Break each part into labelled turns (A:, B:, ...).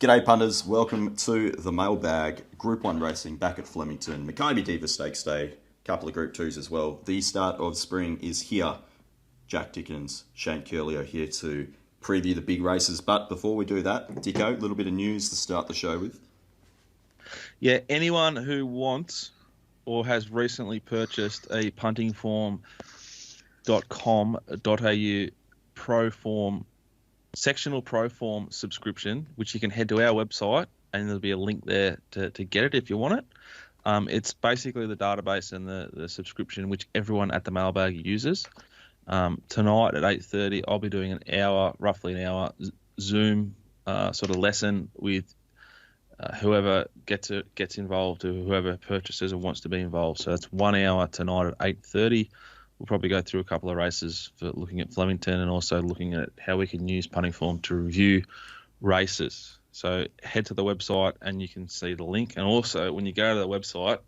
A: G'day punters, welcome to the mailbag. Group 1 racing back at Flemington. Makybe Diva Stakes Day, couple of Group 2s as well. The start of spring is here. Jack Dickens, Shane Qlty are here to preview the big races. But before we do that, Dicko, a little bit of news to start the show with.
B: Yeah, anyone who wants or has recently purchased a puntingform.com.au pro form sectional pro form subscription, which you can head to our website and there'll be a link there to get it if you want it. It's basically the database and the subscription which everyone at the mailbag uses. Tonight at 8:30 I'll be doing roughly an hour Zoom sort of lesson with whoever gets involved or whoever purchases or wants to be involved. So it's 1 hour tonight at 8:30. We'll probably go through a couple of races for looking at Flemington and also looking at how we can use punting form to review races. So head to the website and you can see the link. And also when you go to the website,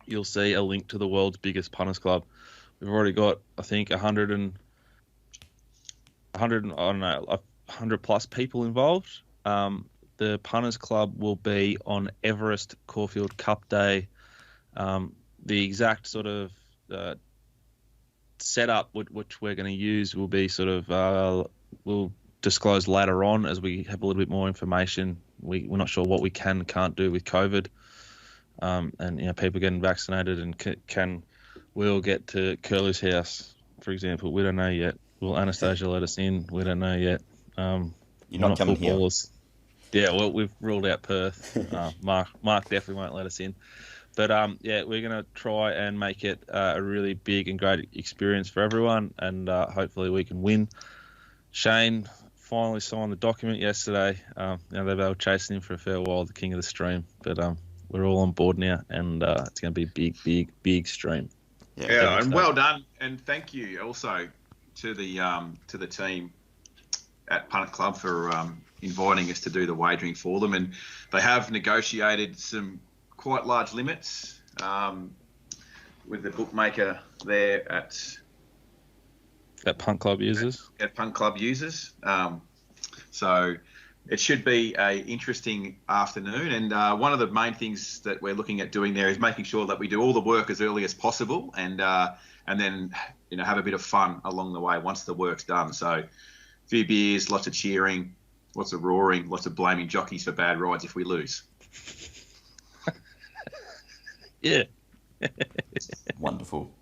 B: you'll see a link to the world's biggest punters club. We've already got, I think, 100 plus people involved. The punters club will be on Everest Caulfield Cup Day. The exact sort of setup which we're going to use will be sort of we'll disclose later on as we have a little bit more information. We're not sure what we can and can't do with COVID, and people getting vaccinated and we'll get to Curly's house, for example. We don't know yet. Will Anastasia let us in? We don't know yet.
A: You're not coming footballers
B: here. Yeah, well, we've ruled out Perth. Mark definitely won't let us in. But, we're going to try and make it a really big and great experience for everyone, and hopefully we can win. Shane finally signed the document yesterday. They've been chasing him for a fair while, the king of the stream. But we're all on board now, and it's going to be a big stream.
C: Yeah, and well done. And thank you also to the team at Punt Club for inviting us to do the wagering for them. And they have negotiated some quite large limits with the bookmaker there at
B: Punt Club users.
C: At Punt Club users. So it should be a interesting afternoon. And one of the main things that we're looking at doing there is making sure that we do all the work as early as possible, and then have a bit of fun along the way once the work's done. So a few beers, lots of cheering, lots of roaring, lots of blaming jockeys for bad rides if we lose.
B: Yeah.
A: Wonderful.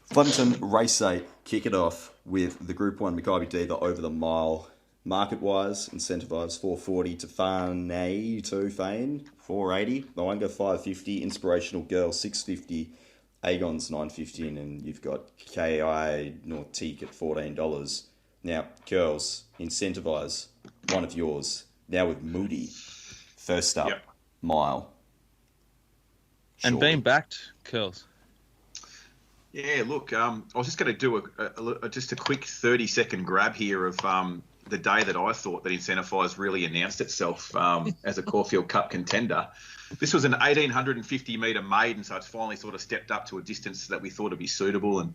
A: Flemington Race 8, kick it off with the Group 1 Makybe Diva over the mile. Market-wise, incentivised 440 to Fane, 480. I won't go 550. Inspirational Girl, 650. Agon's 950, and you've got KI Nautique at $14. Now, girls, incentivise one of yours. Now with Moody, first up, mile.
B: And being backed, curls.
C: Yeah, look, I was just going to do just a quick 30-second grab here of the day that I thought that Incentivise really announced itself as a Caulfield Cup contender. This was an 1,850-metre maiden, so it's finally sort of stepped up to a distance that we thought would be suitable. And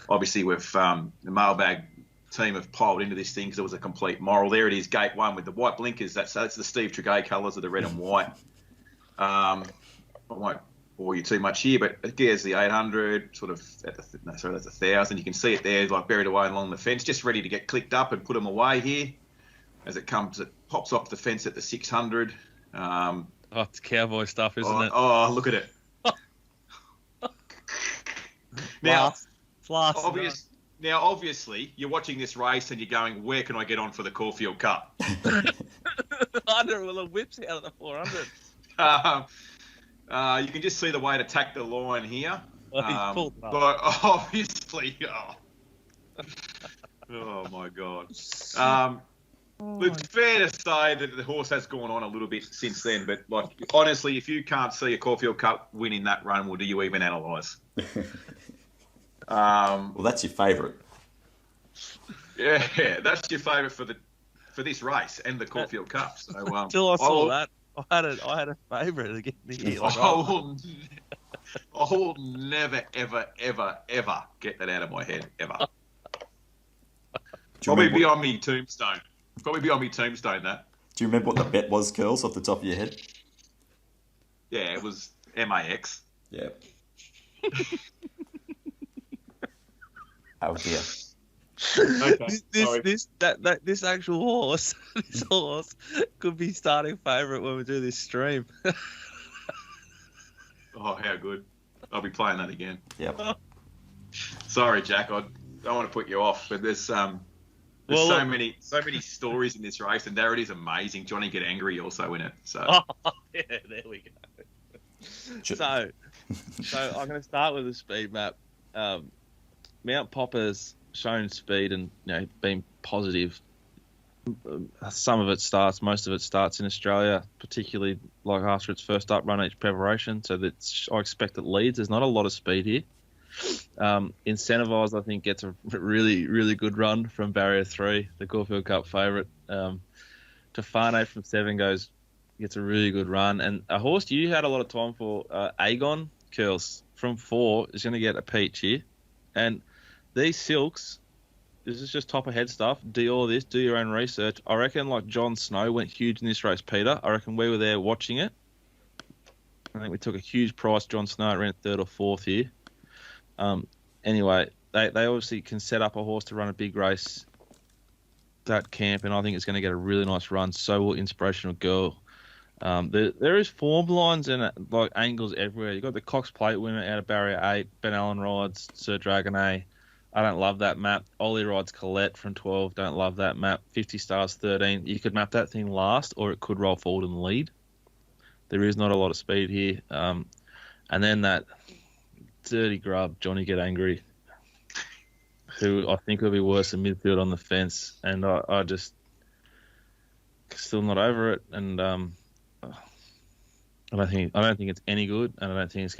C: obviously, the mailbag team have piled into this thing because it was a complete moral. There it is, gate one with the white blinkers. That's the Steve Tregay colours of the red and white. I won't bore you too much here, but there's the 800, sort of that's 1,000. You can see it there, like buried away along the fence, just ready to get clicked up and put them away here. As it pops off the fence at the 600.
B: It's cowboy stuff, isn't it?
C: Oh, look at it. Now, obviously, you're watching this race and you're going, where can I get on for the Caulfield Cup?
B: 100 with the whips out of the 400.
C: You can just see the way to tack the line here.
B: He's pulled up.
C: But obviously, oh my God. It's fair to say that the horse has gone on a little bit since then, but honestly, if you can't see a Caulfield Cup win in that run, well, do you even analyse?
A: Well, that's your favourite.
C: Yeah, that's your favourite for this race and the Caulfield Cup. So
B: until I saw that, I had a favourite again.
C: I will never, ever, ever, ever get that out of my head, ever. Probably be on me tombstone. That.
A: Do Do you remember what the bet was, Curls, off the top of your head?
C: Yeah, it was MAX.
A: Yeah. Oh dear.
C: Okay,
B: This actual horse, this horse could be starting favourite when we do this stream.
C: Oh, how good! I'll be playing that again.
A: Yep.
C: Sorry, Jack. I don't want to put you off, but there's so many stories in this race, and Darity amazing. Johnny Get Angry also in it. So
B: yeah, there we go. So I'm going to start with the speed map. Mount Popper's shown speed and been positive. Some of it starts, most of it starts in Australia, particularly like after its first up run each preparation. So I expect it leads. There's not a lot of speed here. Incentivise, I think, gets a really, really good run from Barrier 3, the Caulfield Cup favourite. Tofane from 7 gets a really good run. And a horse you had a lot of time for, Aegon Curls from 4 is going to get a peach here. And these silks, this is just top of head stuff. Do all this, do your own research. I reckon like Jon Snow went huge in this race, Peter. I reckon we were there watching it. I think we took a huge price. Jon Snow ran 3rd or 4th here. Anyway, they obviously can set up a horse to run a big race, that camp, and I think it's going to get a really nice run. So will Inspirational Girl. There is form lines and like angles everywhere. You've got the Cox Plate winner out of Barrier 8. Ben Allen rides Sir Dragon A. I don't love that map. Ollie rides Colette from 12. Don't love that map. 50 Stars 13. You could map that thing last, or it could roll forward and lead. There is not a lot of speed here. And then that dirty grub, Johnny Get Angry, who I think will be worse than midfield on the fence. And I just still not over it. And I don't think it's any good, and I don't think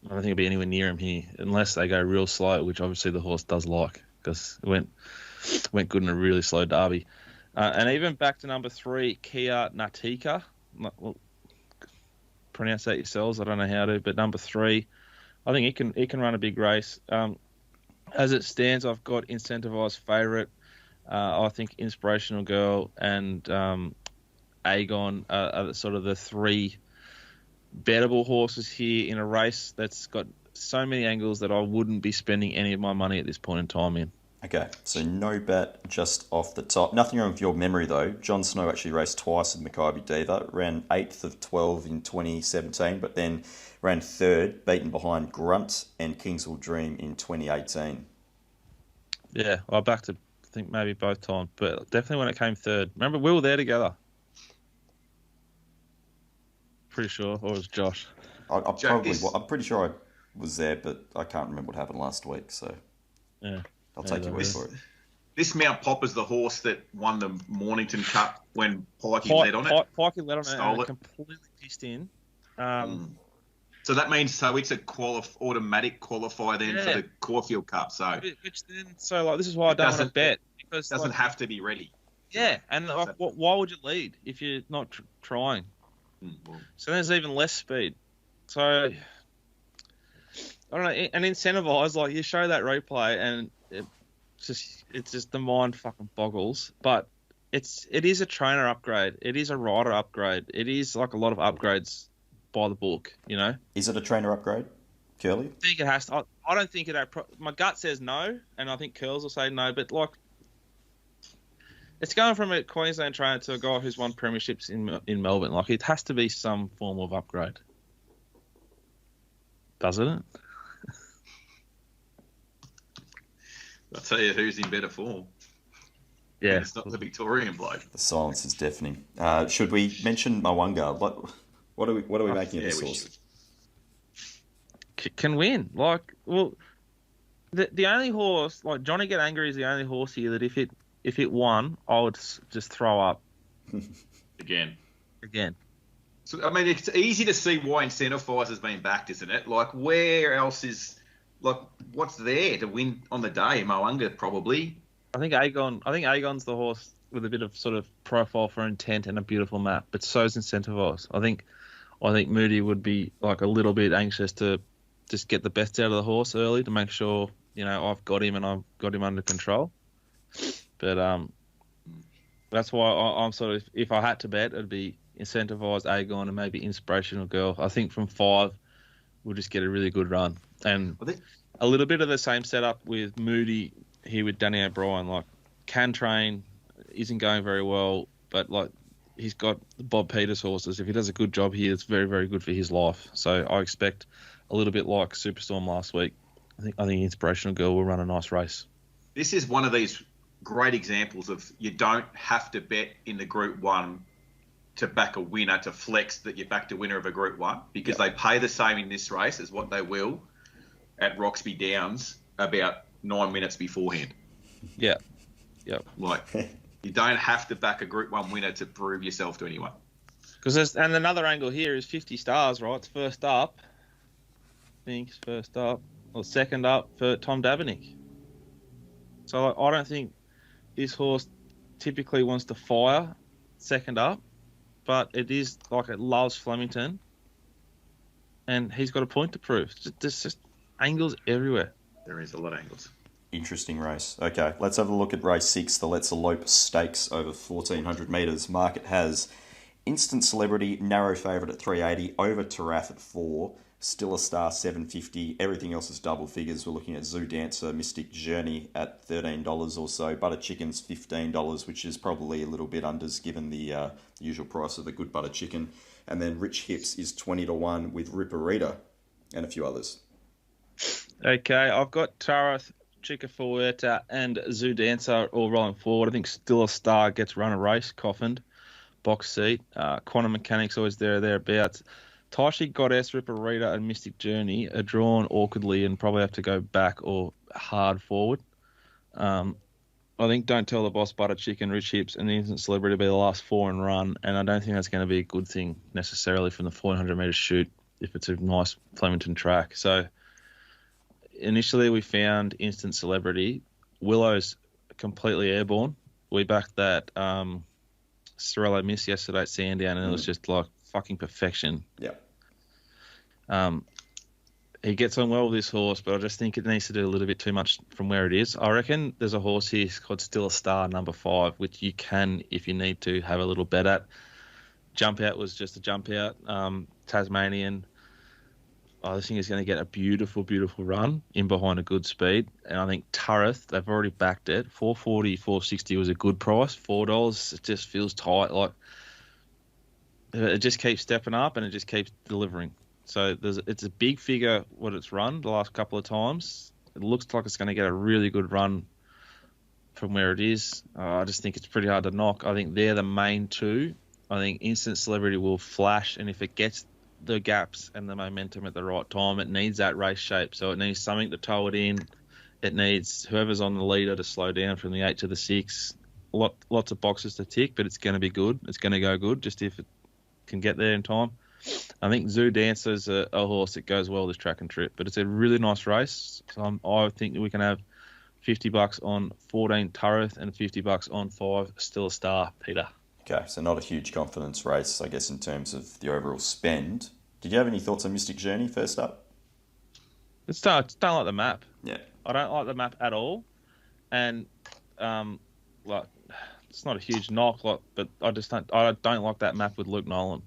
B: it'll be anywhere near him here unless they go real slow, which obviously the horse does like, because it went good in a really slow derby. And even back to number 3, Kia Natika. Well, pronounce that yourselves. I don't know how to, but number 3, I think it can run a big race. As it stands, I've got Incentivised favourite. I think Inspirational Girl and Aegon are sort of the 3 bettable horses here in a race that's got so many angles that I wouldn't be spending any of my money at this point in time in.
A: Okay, so no bet just off the top. Nothing wrong with your memory, though. Jon Snow actually raced twice with Makybe Diva, ran 8th of 12 in 2017, but then ran 3rd, beaten behind Grunt and Kingswell Dream in 2018.
B: Yeah, I backed it, I think maybe both times, but definitely when it came 3rd. Remember, we were there together. Pretty sure, or it was Josh.
A: I'm pretty sure I was there, but I can't remember what happened last week, so
B: yeah,
A: I'll take your word for it.
C: This Mount Popper's the horse that won the Mornington Cup when Pikey led on it.
B: Pikey led on it and
C: it.
B: Completely pissed in.
C: So that means it's a automatic qualifier then for the Caulfield Cup. So
B: which then this is why I don't want to bet, because
C: it doesn't have to be ready.
B: Yeah, and why would you lead if you're not trying? So there's even less speed. So I don't know. And Incentivise, like, you show that replay and it's just the mind fucking boggles. But it is a trainer upgrade. It is a rider upgrade. It is like a lot of upgrades by the book, you know.
A: Is it a trainer upgrade, Curly?
B: I think it has to. I don't think it. My gut says no, and I think Curls will say no. But like, it's going from a Queensland trainer to a guy who's won premierships in Melbourne. Like, it has to be some form of upgrade. Doesn't it?
C: I'll tell you who's in better form.
B: Yeah.
C: And it's not the Victorian bloke.
A: The silence is deafening. Should we mention Mwanga? What are we making of this horse?
B: Can win. Like, well, the only horse, like, Johnny Get Angry is the only horse here that if it won, I would just throw up.
C: Again.
B: So,
C: I mean, it's easy to see why Incentivise has been backed, isn't it? Like, where else is, like, what's there to win on the day? Mwanga, probably.
B: I think Aegon's the horse with a bit of sort of profile for intent and a beautiful map, but so's Incentivise. I think Moody would be like a little bit anxious to just get the best out of the horse early to make sure, you know, I've got him and I've got him under control. But That's why I'm sort of, if I had to bet, it'd be Incentivised, Aegon, and maybe Inspirational Girl. I think from 5, we'll just get a really good run. And a little bit of the same setup with Moody here with Danny O'Brien. Like, can train, isn't going very well, but like he's got the Bob Peters horses. If he does a good job here, it's very, very good for his life. So I expect a little bit like Superstorm last week. I think Inspirational Girl will run a nice race.
C: This is one of these great examples of you don't have to bet in the Group 1 to back a winner, to flex that you backed a winner of a Group 1, because they pay the same in this race as what they will at Roxby Downs about 9 minutes beforehand.
B: Yeah.
C: Like, you don't have to back a Group 1 winner to prove yourself to anyone.
B: And another angle here is 50 stars, right? It's first up. I think it's first up. Or second up for Tom Dabernick. So I don't think this horse typically wants to fire second up, but it is like it loves Flemington, and he's got a point to prove. There's just angles everywhere.
C: There is a lot of angles.
A: Interesting race. Okay, let's have a look at race 6, the Let's Elope Stakes over 1,400 metres. Market has Instant Celebrity, narrow favourite at 380, over Tarath at 4, Still a Star 750. Everything else is double figures. We're looking at Zoo Dancer, Mystic Journey at $13 or so. Butter Chicken's $15, which is probably a little bit unders given the usual price of a good butter chicken. And then Rich Hips is 20 to 1 with Ripperita and a few others.
B: Okay, I've got Tarath, Chica Fueta, and Zoo Dancer all rolling forward. I think Still a Star gets run a race, coffined, box seat. Quantum Mechanics always thereabouts. Taishi Goddess, Ripperita, and Mystic Journey are drawn awkwardly and probably have to go back or hard forward. I think Don't Tell the Boss, Butter Chicken, Rich Hips, and the Instant Celebrity will be the last 4 and run, and I don't think that's going to be a good thing necessarily from the 400 metre shoot if it's a nice Flemington track. So initially we found Instant Celebrity. Willow's completely airborne. We backed that Sorello Miss yesterday at Sandown, and it was just like fucking perfection.
A: Yeah.
B: He gets on well with this horse, but I just think it needs to do a little bit too much from where it is. I reckon there's a horse here called Still a Star, number 5, which you can, if you need to, have a little bet at. Jump Out was just a jump out. Tasmanian. I think he's going to get a beautiful, beautiful run in behind a good speed. And I think Tarath, they've already backed it. 440, 460 was a good price. $4, it just feels tight. Like, it just keeps stepping up and it just keeps delivering. So it's a big figure what it's run the last couple of times. It looks like it's going to get a really good run from where it is. I just think it's pretty hard to knock. I think they're the main 2. I think Instant Celebrity will flash, and if it gets the gaps and the momentum at the right time, it needs that race shape. So it needs something to tow it in. It needs whoever's on the leader to slow down from the 8 to the 6. Lots of boxes to tick, but it's going to be good. It's going to go good, just if it can get there in time. I think Zoo Dancer's a horse that goes well this track and trip, but it's a really nice race. So I think we can have $50 on 14 Tarath and $50 on 5 Still a Star, Peter.
A: Okay, so not a huge confidence race, I guess, in terms of the overall spend. Did you have any thoughts on Mystic Journey first up?
B: I don't like the map.
A: Yeah.
B: I don't like the map at all. And, like, it's not a huge knock, but I don't like that map with Luke Nolan.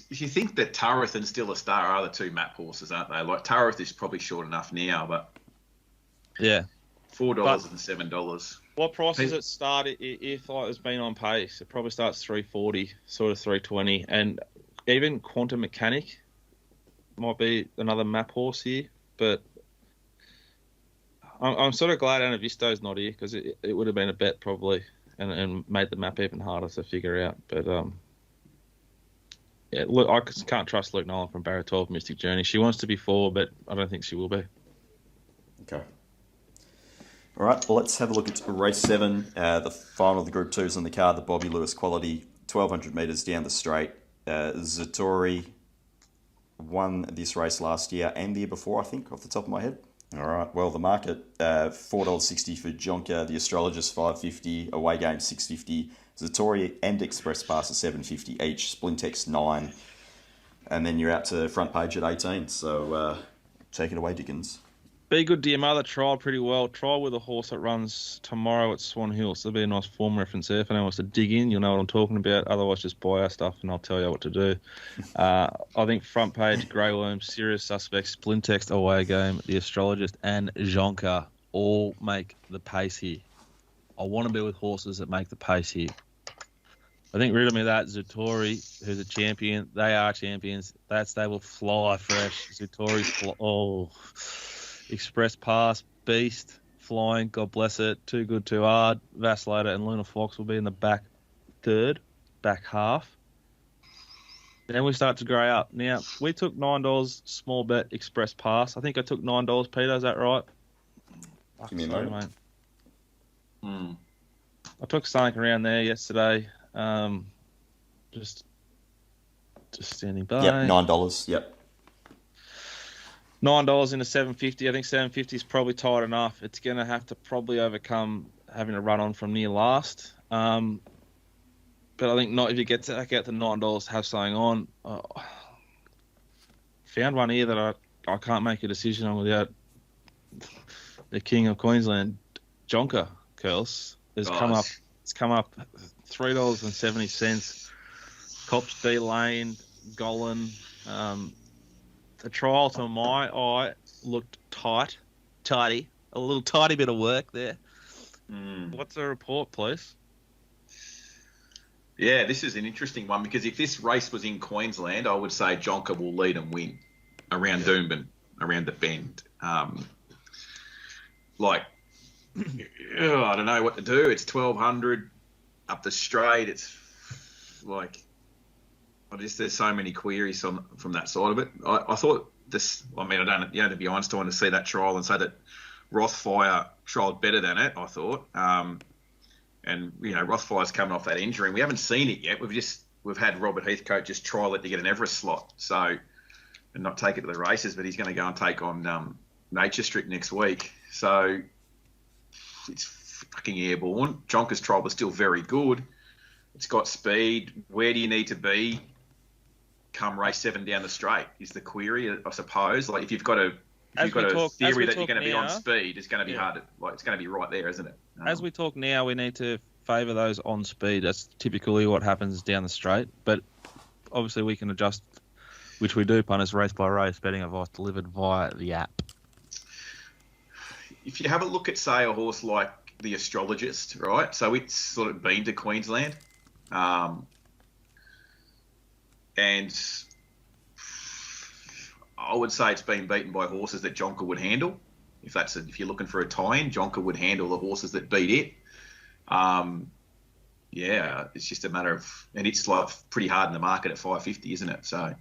C: If you think that Tarath and Still a Star are the 2 map horses, aren't they? Like, Tarath is probably short enough now, but
B: yeah,
C: $4 and $7.
B: What price does it start if like it's been on pace? It probably starts 340, sort of 320, and even Quantum Mechanic might be another map horse here. But I'm sort of glad Anavisto's not here because it would have been a bet probably and made the map even harder to figure out. But yeah, look, I can't trust Luke Nolan from Barra 12 Mystic Journey. She wants to be 4, but I don't think she will be.
A: Okay. All right, well, let's have a look at race 7. The final of the Group 2s on the card, the Bobbie Lewis Qlty, 1,200 metres down the straight. Zatori won this race last year and the year before, I think, off the top of my head. All right, well, the market, $4.60 for Jonker, the Astrologist $5.50, away game $6.50, Zatori and Express Pass at $7.50 each, Splintex $9, and then you're out to front page at $18. So take it away, Dickens.
B: Be Good to Your Mother trialled pretty well. Trial with a horse that runs tomorrow at Swan Hill. So there'll be a nice form reference there. If anyone wants to dig in, you'll know what I'm talking about. Otherwise, just buy our stuff and I'll tell you what to do. I think front page, Grey Worm, Serious Suspect, Splintex, Away Game, The Astrologist, and Jonker all make the pace here. I want to be with horses that make the pace here. I think rid of me of that Zutori, who's a champion. They are champions. That stable fly fresh. Zutori's Express Pass, Beast, Flying, God bless it. Too Good, Too Hard, Vacillator, and Luna Fox will be in the back half. Then we start to grey up. Now, we took $9 small bet Express Pass. I think I took $9, Peter. Is that right?
A: Give me a moment.
B: Mate. I took something around there yesterday. Just standing by.
A: Yep, $9. Yep.
B: $9 into $7.50. I think $7.50 is probably tight enough. It's going to have to probably overcome having a run on from near last. But I think not if you get to out the $9, have something on. Found one here that I can't make a decision on without the King of Queensland, Jonker Curls. It's come up $3.70. Cops D Lane, Golan. The trial to my eye looked tidy. A little tidy bit of work there. What's the report, please?
C: Yeah, this is an interesting one because if this race was in Queensland, I would say Jonker will lead and win around Doomben, around the bend. I don't know what to do. It's 1,200 up the straight. It's like... there's so many queries from that side of it. I thought this. I mean, I don't. To be honest, I want to see that trial and say that Rothfire trialled better than it. I thought, and Rothfire's coming off that injury. And we haven't seen it yet. We've had Robert Heathcote just trial it to get an Everest slot, and not take it to the races. But he's going to go and take on Nature Strict next week. So it's fucking airborne. Jonker's trial was still very good. It's got speed. Where do you need to be? Come race 7 down the straight is the query, I suppose. Like if you've got a theory that you're going to be on speed, it's going to be hard. It's going to be right there, isn't it?
B: As we talk now, we need to favour those on speed. That's typically what happens down the straight. But obviously, we can adjust, which we do. Punters race by race betting advice delivered via the app.
C: If you have a look at, say, a horse like the Astrologist, right? So it's sort of been to Queensland. And I would say it's been beaten by horses that Jonker would handle. If you're looking for a tie-in, Jonker would handle the horses that beat it. It's just a matter of, and it's like pretty hard in the market at $5.50, isn't it? So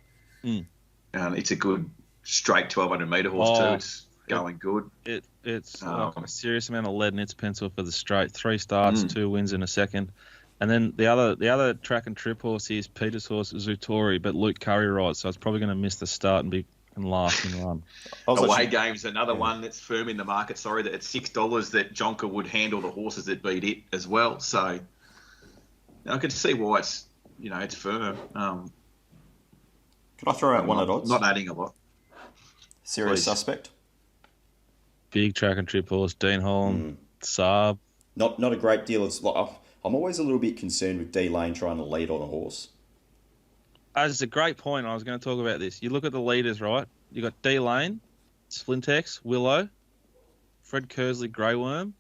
C: it's a good straight 1,200 metre horse too. It's going good.
B: It's like a serious amount of lead in its pencil for the straight. 3 starts, 2 wins in a second. And then the other track and trip horse is Peter's horse, Zutori, but Luke Curry rides, so it's probably going to miss the start and be last in run.
C: Away Game's another one that's firm in the market. Sorry, that at $6 that Jonker would handle the horses that beat it as well. So I can see why it's firm.
A: Can I throw out one at odds?
C: Not adding a lot.
A: Serious Suspect.
B: Big track and trip horse, Dean Holland, Saab.
A: Not a great deal of. I'm always a little bit concerned with D Lane trying to lead on a horse.
B: It's a great point. I was going to talk about this. You look at the leaders, right? You got D Lane, Splintex, Willow, Fred Kersley, Grey Worm,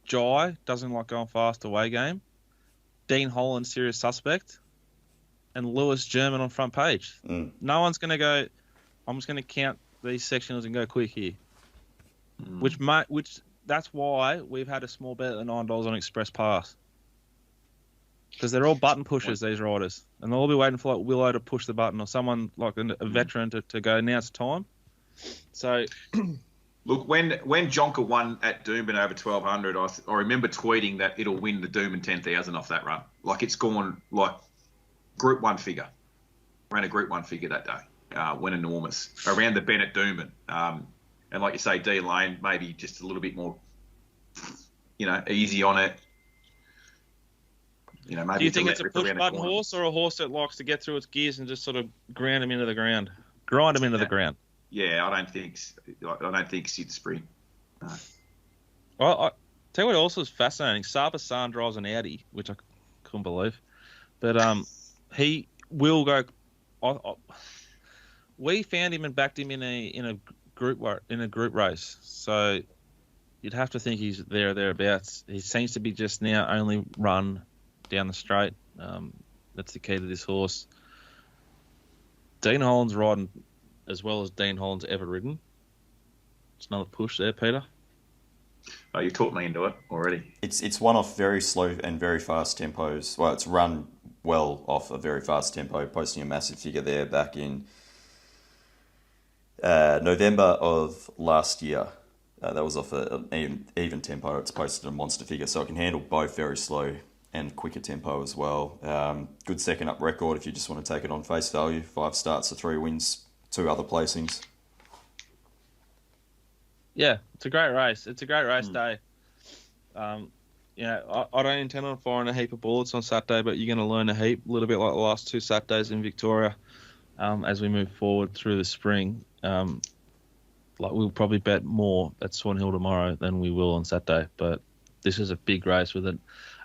B: Jai doesn't like going fast away game, Dean Holland, Serious Suspect, and Lewis German on front page. No one's going to go. I'm just going to count these sectionals and go quick here. Which that's why we've had a small bet at $9 on Express Pass. Because they're all button pushers, these riders. And they'll all be waiting for like Willow to push the button or someone like a veteran to go, now's time. So,
C: look, when Jonker won at Doomben over 1,200, I remember tweeting that it'll win the Doomben 10,000 off that run. Like it's gone like Group 1 figure. Ran a Group 1 figure that day. Went enormous. Around the bend at Doomben. And like you say, D Lane, maybe just a little bit more, easy on it. Maybe
B: do you think it's a push-button horse or a horse that likes to get through its gears and just sort of grind him into the ground? The ground.
C: yeah, I don't think Sid sprint. No.
B: Well, I tell you what also is fascinating. Sabasan drives an Audi, which I couldn't believe, but he will go. We found him and backed him in a group race, so you'd have to think he's there or thereabouts. He seems to be just now only run down the straight. That's the key to this horse. Dean Holland's riding as well as Dean Holland's ever ridden. It's another push there, Peter.
C: Oh, you talked me into it already.
A: It's one off very slow and very fast tempos. Well, it's run well off a very fast tempo, posting a massive figure there back in November of last year. That was off an even tempo. It's posted a monster figure, so it can handle both very slow and quicker tempo as well. Good second up record if you just want to take it on face value. 5 starts to 3 wins, 2 other placings.
B: Yeah, it's a great race. It's a great race day. I don't intend on firing a heap of bullets on Saturday, but you're going to learn a heap, a little bit like the last 2 Saturdays in Victoria as we move forward through the spring. We'll probably bet more at Swan Hill tomorrow than we will on Saturday, but this is a big race with it.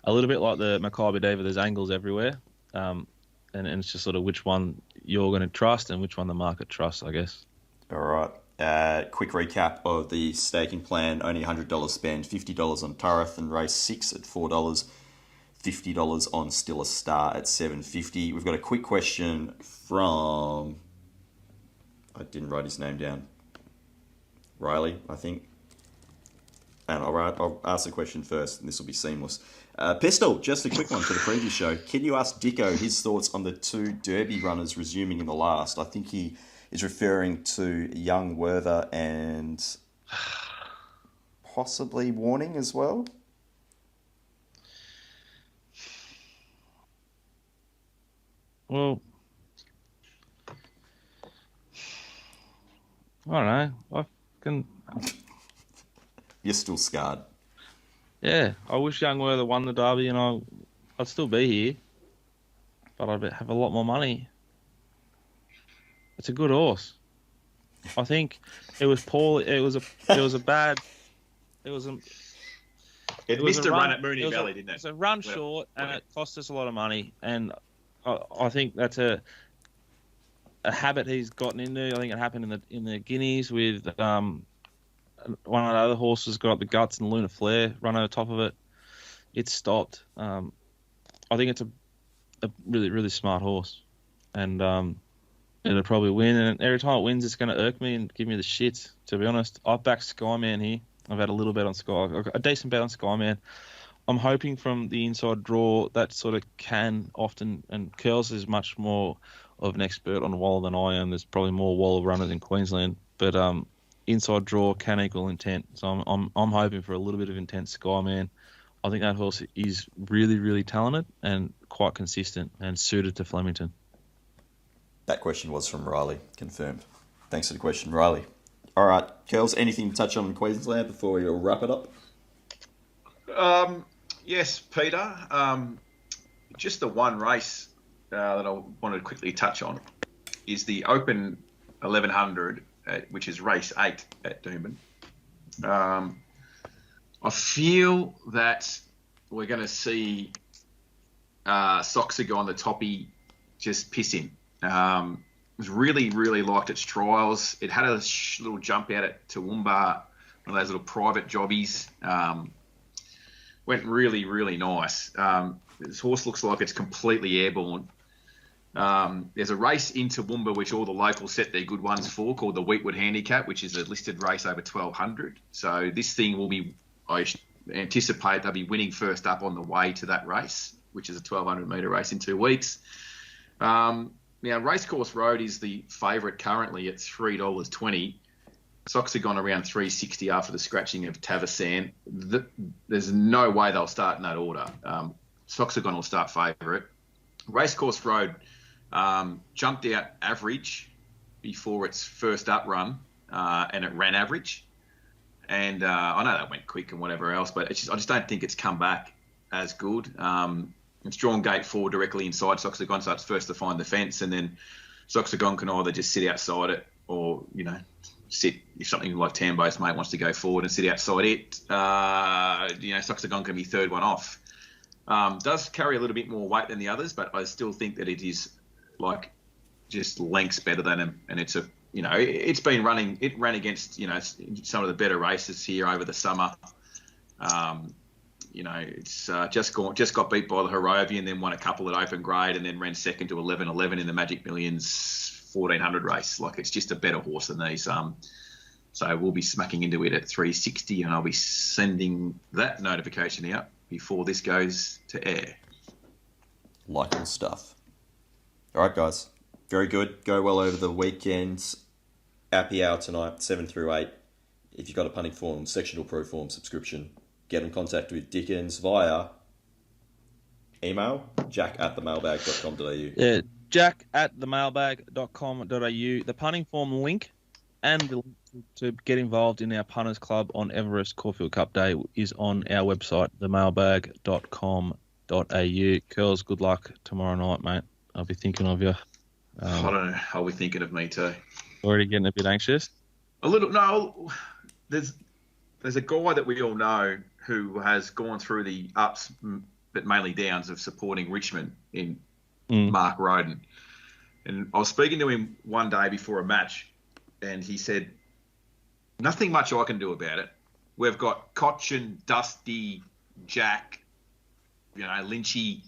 B: A little bit like the Makybe Diva, there's angles everywhere, and it's just sort of which one you're going to trust and which one the market trusts, I guess.
A: All right. Quick recap of the staking plan. Only $100 spend, $50 on Turf and race 6 at $4, $50 on Still a Star at $7.50. We've got a quick question from... I didn't write his name down. Riley, I think. And I'll ask the question first, and this will be seamless. Pistol, just a quick one for the previous show. Can you ask Dicko his thoughts on the 2 Derby runners resuming in the last? I think he is referring to Young Werther and possibly Warning as well.
B: Well, I don't know. I can.
A: You're still scarred.
B: Yeah, I wish Young Werther won the Derby and I'd still be here, but I'd have a lot more money. It's a good horse. I think it was poor. It was a bad. It was a.
C: It missed a run at Mooney Valley, didn't it?
B: It's a run short, and it cost us a lot of money. And I think that's a habit he's gotten into. I think it happened in the Guineas with one of the other horses got up the guts and Luna Flare run over top of it. It stopped. I think it's a really, really smart horse, and it'll probably win. And every time it wins, it's going to irk me and give me the shits. To be honest, I've backed Skyman here. I've had a little bet on a decent bet on Skyman. I'm hoping from the inside draw that sort of can often, and Curls is much more of an expert on Waller than I am. There's probably more Waller runners in Queensland, but inside draw can equal intent. So I'm hoping for a little bit of intent Skyman. I think that horse is really, really talented and quite consistent and suited to Flemington.
A: That question was from Riley, confirmed. Thanks for the question, Riley. All right, Curls, anything to touch on in Queensland before we wrap it up?
C: Yes, Peter. Just the one race that I wanted to quickly touch on is the Open 1100, which is race 8 at Doomben. I feel that we're going to see Soxigon, the toppy, just piss him. Was really, really liked its trials. It had a little jump out at Toowoomba, one of those little private jobbies. Went really, really nice. This horse looks like it's completely airborne. There's a race in Toowoomba which all the locals set their good ones for, called the Wheatwood Handicap, which is a listed race over 1,200. So this thing will be, I anticipate they'll be winning first up on the way to that race, which is a 1,200 metre race in 2 weeks. Now, Racecourse Road is the favourite currently at $3.20. Soxigon around $3.60 after the scratching of Tavasan. There's no way they'll start in that order. Soxigon will start favourite. Racecourse Road jumped out average before its first up run, and it ran average. And I know that went quick and whatever else, but I just don't think it's come back as good. It's drawn gate 4 directly inside Soxigon, so it's first to find the fence, and then Soxigon can either just sit outside it sit if something like Tambo's mate wants to go forward and sit outside it. Soxagon can be third one off. Does carry a little bit more weight than the others, but I still think that it is like just lengths better than him, and it's it's been running. It ran against some of the better races here over the summer. It's just got beat by the Harrovian, then won a couple at open grade, and then ran second to 11:11 in the Magic Millions 1400 race. Like, it's just a better horse than these. So we'll be smacking into it at 360, and I'll be sending that notification out before this goes to air.
A: Like all stuff. All right, guys. Very good. Go well over the weekends. Happy hour tonight, 7 through 8. If you've got a punting form, sectional pro form subscription, get in contact with Dickens via email, jack@themailbag.com.au.
B: Yeah, jack@themailbag.com.au. The punting form link and the link to get involved in our punters club on Everest Caulfield Cup Day is on our website, themailbag.com.au. Curls, good luck tomorrow night, mate. I'll be thinking of you.
C: I don't know. I'll be thinking of me too.
B: Already getting a bit anxious?
C: A little. No, there's a guy that we all know who has gone through the ups, but mainly downs, of supporting Richmond in Mark Roden. And I was speaking to him one day before a match, and he said, nothing much I can do about it. We've got Cochin, Dusty, Jack, Lynchy.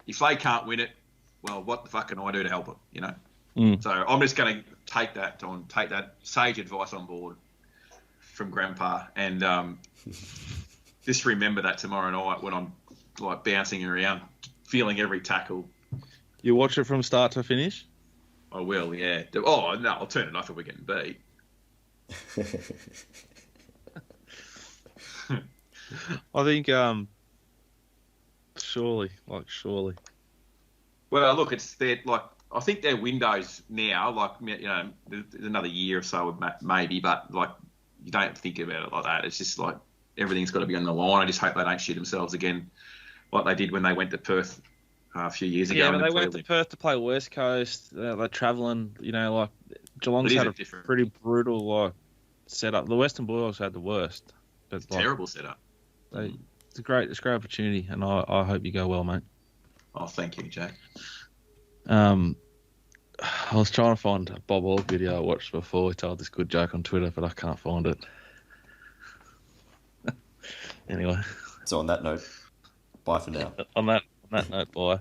C: If they can't win it, well, what the fuck can I do to help them, So I'm just going to take that sage advice on board from Grandpa, and just remember that tomorrow night when I'm like bouncing around, feeling every tackle.
B: You watch it from start to finish?
C: I will, yeah. Oh, no, I'll turn it off if we're getting beat.
B: I think, surely.
C: Well, look, I think their windows now, there's another year or so maybe, but you don't think about it like that. It's just like everything's got to be on the line. I just hope they don't shit themselves again, like they did when they went to Perth a few years ago.
B: Yeah, but they went to Perth to play West Coast. They're travelling, Geelong's had a pretty brutal setup. The Western Bulldogs had the worst. But,
C: terrible setup.
B: It's a great opportunity, and I hope you go well, mate.
C: Oh, thank you, Jack.
B: I was trying to find a Bob Orr video I watched before. He told this good joke on Twitter, but I can't find it. Anyway.
A: So on that note, bye for now.
B: On that note, bye.